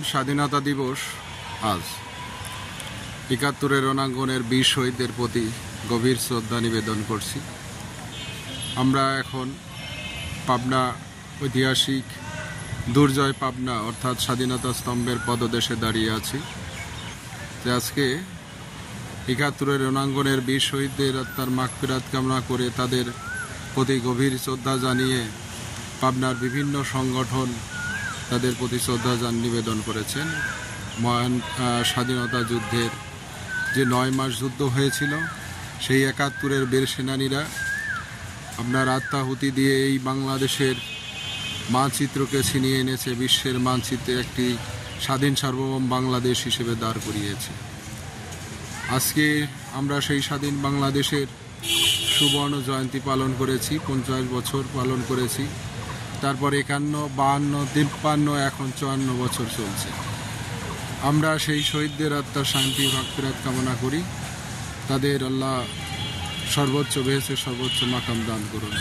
স্বাধীনতা দিবস আজ ৭১-এর রণাঙ্গনের বীর শহীদদের প্রতি গভীর শ্রদ্ধা নিবেদন করছি। আমরা এখন পাবনা ঐতিহাসিক দুর্জয় পাবনা অর্থাৎ স্বাধীনতা স্তম্ভের পদদেশে দাঁড়িয়ে আছি। আজকে ৭১-এর রণাঙ্গনের বীর শহীদদের আত্মার মাগফিরাত কামনা করে তাদের প্রতি গভীর শ্রদ্ধা জানিয়ে পাবনার বিভিন্ন সংগঠন তাদের প্রতি শ্রদ্ধা নিবেদন করেছেন। মহান স্বাধীনতা যুদ্ধের যে ৯ মাস যুদ্ধ হয়েছিল, সেই ৭১-এর বীর সেনানীরা আপনার আত্মাহুতি দিয়ে এই বাংলাদেশের মানচিত্রকে ছিনিয়ে এনেছে, বিশ্বের মানচিত্রে একটি স্বাধীন সার্বভৌম বাংলাদেশ হিসেবে দাঁড় করিয়েছে। আজকে আমরা সেই স্বাধীন বাংলাদেশের সুবর্ণ জয়ন্তী পালন করেছি, ৫০ বছর পালন করেছি। তারপর ৫১, ৫২, ৫৩, এখন ৫৪ বছর চলছে। আমরা সেই শহীদদের আত্মার শান্তি মাগফিরাত কামনা করি। তাদের আল্লাহ সর্বোচ্চ বেহেশতের সর্বোচ্চ মাকাম দান করুন।